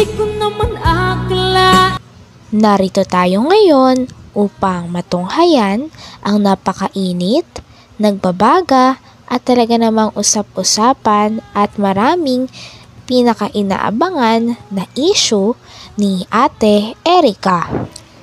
ko naman akla. Narito tayo ngayon upang matunghayan ang napakainit, nagbabaga at talaga namang usap-usapan at maraming pinaka-inaabangan na issue ni Ate Erica.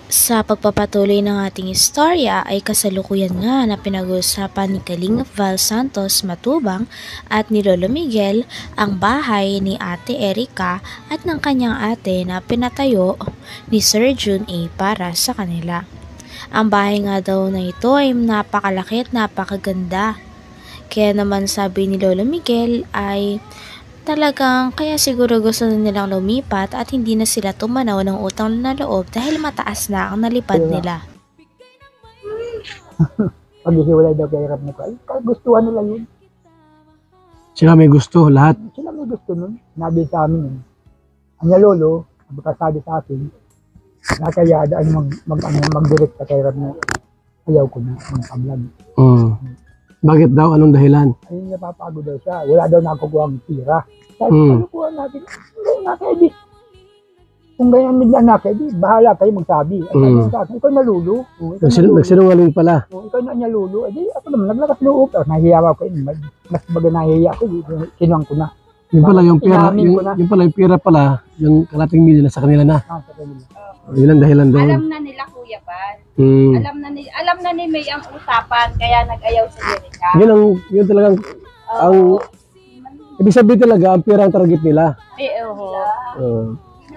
Sa pagpapatuloy ng ating istorya ay kasalukuyan nga na pinag-uusapan ni Kalingap Val Santos Matubang at ni Lolo Miguel ang bahay ni Ate Erica at ng kanyang ate na pinatayo ni Sir Jun A para sa kanila. Ang bahay nga daw na ito ay napakalaki at napakaganda. Kaya naman sabi ni Lolo Miguel ay talagang kaya siguro gusto na nilang lumipat at hindi na sila tumanaw ng utang na loob dahil mataas na ang nalipad nila. Pag-ihiwalay daw kay Rab ko, ay gustuhan nila yun. Sila may gusto, lahat. Sila may gusto nun. Nabi sa amin yun. Anya lolo, sabi sa akin, nakayadaan mag-direct ka kay Rab na ayaw ko na, mag-vlog. Bakit daw? Anong dahilan? Ayun, napapagod daw siya. Wala daw nakukuha ang tira. Sabi, ano kuha natin? Hindi nakedi. Kung ganyan nila nakedi, bahala kayo magsabi. Ay, sabi sa akin, ikaw nalulo. Nagsinungaling pala. Ikaw na niya lulo. Ay, ako naman, naglakas loob. Nahihiya ako kayo. Mas baga nahihiya ako. Kinuwang ko na. Yung pala, yung pera pala, yung kalating million na sa kanila na. Sa kanila. Yun ang dahilan doon. Alam na nila Kuya Pan. Alam na ni May ang usapan kaya nag-ayaw si Erica. Yun talagang ang ibig sabihin talaga ang pera ang target nila. Hindi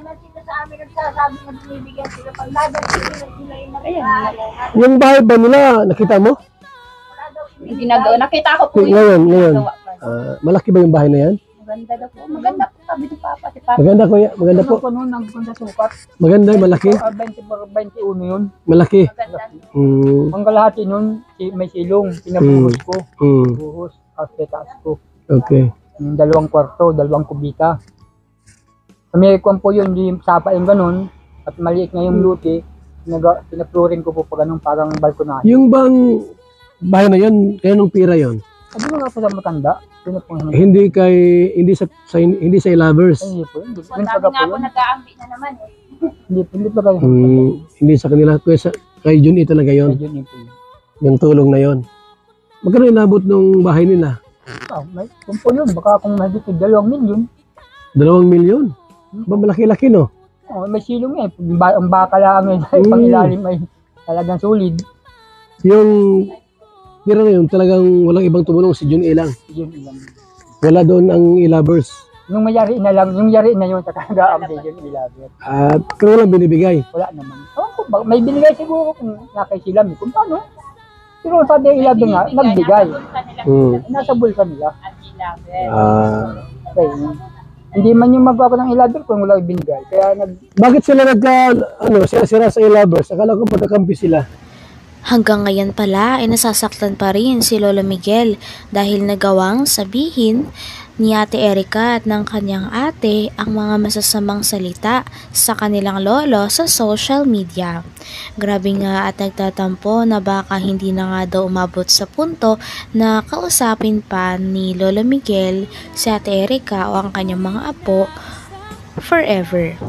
naman sila sa amin nagsasabi na binibigyan sila pag dadagdagan sila yung Yung bahay ba nila nakita mo? ginagawa. Nakita ko po Ngayon. Malaki ba yung bahay na yan? Maganda daw po. Maganda po sabi ni Papa. Si Papa. Maganda kuya, maganda po. Ano noon, nagpunta sukat. Maganda, malaki. 21 yun. Malaki. Ang kalahati nun, may silong. Pinabuhos ko. Buhos, taas ko. Okay. Yung 2 kwarto, 2 kubika. May kwan po yun, yung sapa yung ganun. At maliit na yung luti. Pinapluring ko po pa ganun, parang balkonahe. Yung bang bahay na yun, kaya nung pira yun? Sabi mo nga po sa matanda. Hindi sa lovers. Hindi po. Sabi nga po nag-aambi na naman eh. Hindi pa kayo. Hindi sa kanila. Kay Jun talaga yun. Yung tulong na yun. Magkano inabot ng bahay nila? Kung po yun, baka kung mahigit 2 milyon. 2 milyon? Ba malaki-laki no? May silong eh. Ang baka lang eh. Pangilalim ay talagang solid. Yung pira na yun, talagang walang ibang tumulong si Jun lang. Wala doon ang ilabers. Yung mayari na lang, yung yari na yun, kakagaan din yung ilabers. At kung walang binibigay? Wala naman. May binigay siguro kung nakay sila. Kung paano? Pero sabi yung ilabers nga, nagbigay. Nasa bulsa nila. Okay. Hindi man yung magwako ng ilabers kung wala ibinigay. Kaya bakit sila sira sa ilabers? Akala ko pagkakampi sila. Hanggang ngayon pala ay nasasaktan pa rin si Lolo Miguel dahil nagawang sabihin ni Ate Erica at ng kanyang ate ang mga masasamang salita sa kanilang lolo sa social media. Grabe nga at nagtatampo na baka hindi na nga daw umabot sa punto na kausapin pa ni Lolo Miguel si Ate Erica o ang kanyang mga apo forever.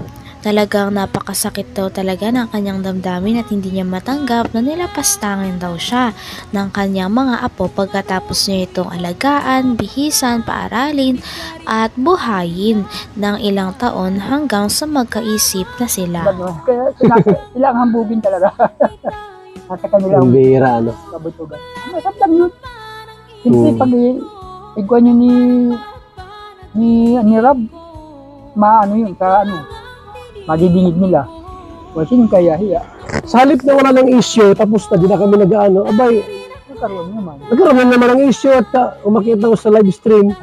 Talagang napakasakit daw talaga ng kanyang damdamin at hindi niya matanggap na nilapastangin daw siya ng kanyang mga apo pagkatapos niya itong alagaan, bihisan, paaralin at buhayin ng ilang taon hanggang sa magkaisip na sila. Kaya sila ang hambugin talaga. Nasa kanilang bira, ano? kabutugan. Masablang yun. Siyempre pag igwan nyo ni Rab, maano yun, madidingig nila. Kasi yung kaya hiya. Sa halip na wala ng issue, tapos na di na kami nag-ano, abay, nagkaroon naman ng issue at umakita ko sa live stream.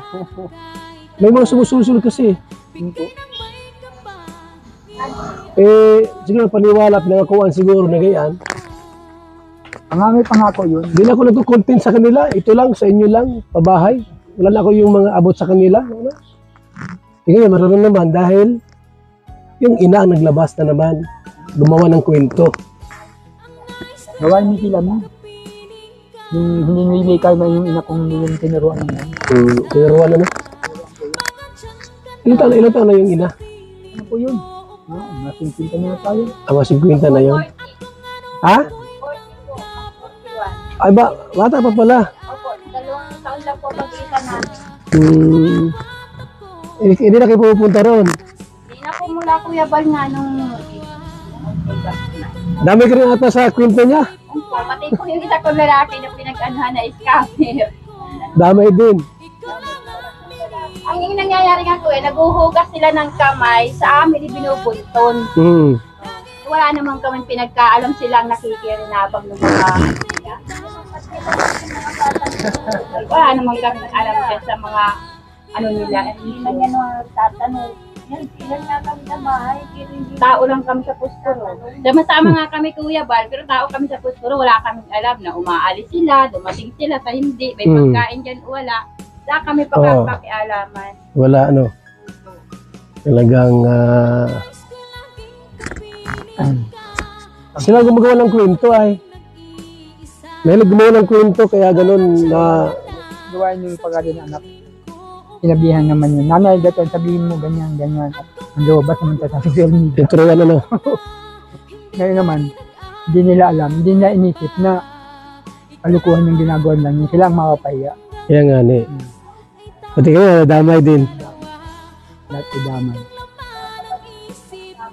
May mga sumususunod kasi. Siguro paniwala, pinangakuan siguro na gayaan. Ang aming pangako yun. Hindi na ako nagko-content sa kanila, ito lang, sa inyo lang, pabahay. Wala na ako yung mga abot sa kanila. Ngayon, maroon naman dahil yung ina ang naglabas na naman, gumawa ng kwento. Gawain niyo sila mo. Yung hininili kayo na yung ina kong yung tinuruan naman. Tinuruan na na? Ilan taon na yung ina? Ano po yun? Masingpinta niya tayo. Mga 50 na yun. Ha? 40 po, 41. Ay ba, bata pa pala. Opo, 2 taon lang po pag-iitan namin. Hindi na kayo pupunta ron. Hindi na po mula Kuya Bal nga nung Dami ka rin ata sa kwento niya. Opo, pati po yung isa kong lalaki na pinag-anuhan na scammer. Damay din. Ang yung nangyayari nga ko naguhugas sila ng kamay, sa amin ibinubunton. Wala naman kami pinagkaalam silang nakikirinabang ng mga wala naman kami alam dyan sa mga ano nila. Hindi na yan tatanong. Yan, silang nga kami sa bahay. Tao lang kami sa puspuro. Sama-sama nga kami Kuya Bal, pero tao kami sa puspuro. Wala kaming alam na umaalis sila, dumating sila sa hindi. May pagkain dyan, wala. Wala kami pagpapakialaman. Wala ano. Talagang sila gumagawa ng kwento ay. Mahilig gumawa ng kwento kaya ganun na Gawain yung pag-ari ng anak. Sinabihan naman yun. Nanay, dito sabihin mo ganyan, ganyan. Ang lobas naman sa social media. ito yan ano. Ngayon naman, hindi nila alam, hindi nila inisip na kalukuhan yung ginagawa lang yun. Sila ang mapapahiya. Kaya nga ni. Pati kayo damay din. Lahat ay damay.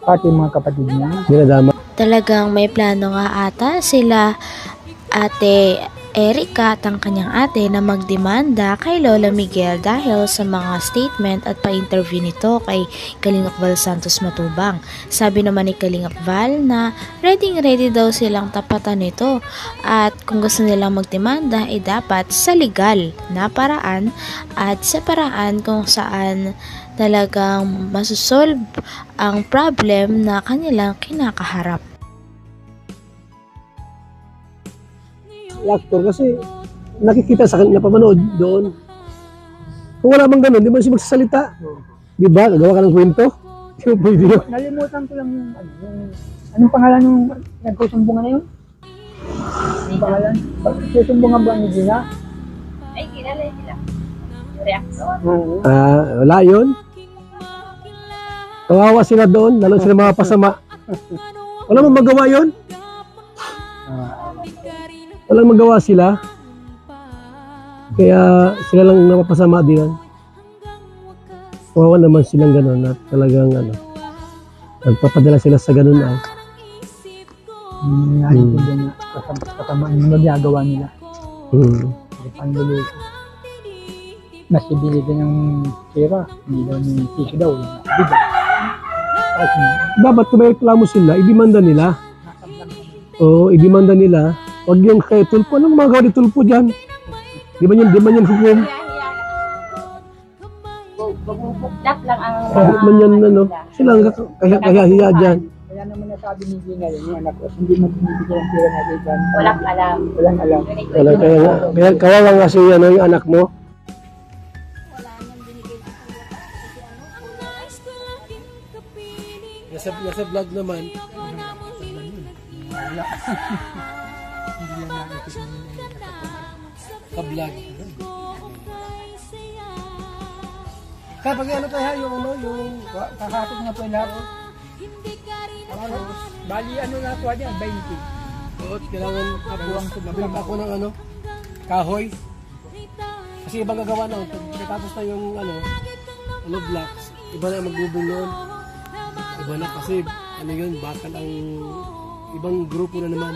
Pati mga kapatid niya. Dinadama. Talagang may plano nga ata sila Ate Erica at ang kanyang ate na magdemanda kay Lola Miguel dahil sa mga statement at pa-interview nito kay Kalingap Val Santos Matubang. Sabi naman ni Kalingap Val na ready daw silang tapatan nito at kung gusto nilang magdemanda ay dapat sa legal na paraan at sa paraan kung saan talagang masusolve ang problem na kanilang kinakaharap. Actor kasi nakikita sa kanila napapanood doon. Kung wala bang ganun, di ba siya magsasalita? Di ba? Gagawa ka ng kwento? Di ba pwede yun? Nalimutan ko lang yung, anong pangalan nung nagsusumbungan na yun? Anong pangalan? Susumbungan ba ni Gina? Ay, kilala sila. Reaction. Wala yun. Kawawa sila doon, lalo sila mga pasama. Wala mong magawa yun? Walang magawa sila. Kaya sila lang napapasama din. Kawawa naman silang gano'n at talagang nagpapadala sila sa gano'n ay. Naintindihan na kasama yung magagawa nila. Panluluto. Mas ibili din ng sira. Hindi daw ni Tito daw. Bigat. Dapat kung may reklamo sila, idemanda nila. Oo, idemanda nila. Huwag yung kay Tulpo. Anong magawa ni Tulpo dyan? Di ba yan hukum? Bubukdak lang ang Kahit man yan, sila ang kahiya dyan. Kaya naman nasabi ni Gina yun, yung anak ko, hindi mo binibigyan ng pera natin dyan. walang alam. Walang alam. Kaya kawawa nga si yung anak mo. Nasa vlog naman. Ka-vlog. Kapag ano kaya yung Kakatok na po yung lahat. Bali ano na po dyan, 20. Oo, kailangan mabilib ako ng kahoy. Kasi ibang gagawa na, pagkatapos na yung blocks, iba na magbubong noon. Iba na kasi, yun, bakal ang ibang grupo na naman.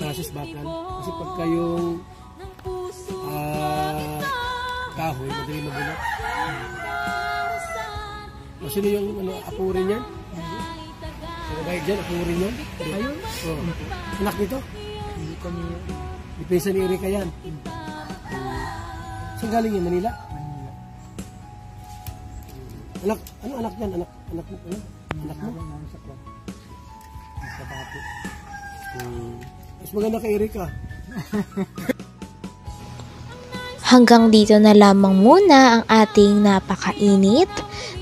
Nasis bakal. Kasi pagka yung kahoy, madali mabulok. Sino yung apurin yan? Yung kahit dyan, apurin yan? Ayun? Oo. Anak nito? Hindi kami, Depensa ni Erika yan. Saan galing yan? Manila? Anak, ano anak yan? Anak mo? Anak mo? sa bati. Mas maganda kay Erika. Hanggang dito na lamang muna ang ating napakainit,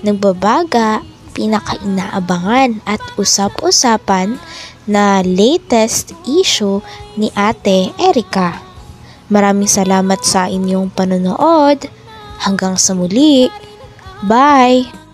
nagbabaga, pinakainaabangan at usap-usapan na latest issue ni Ate Erica. Maraming salamat sa inyong panonood. Hanggang sa muli. Bye!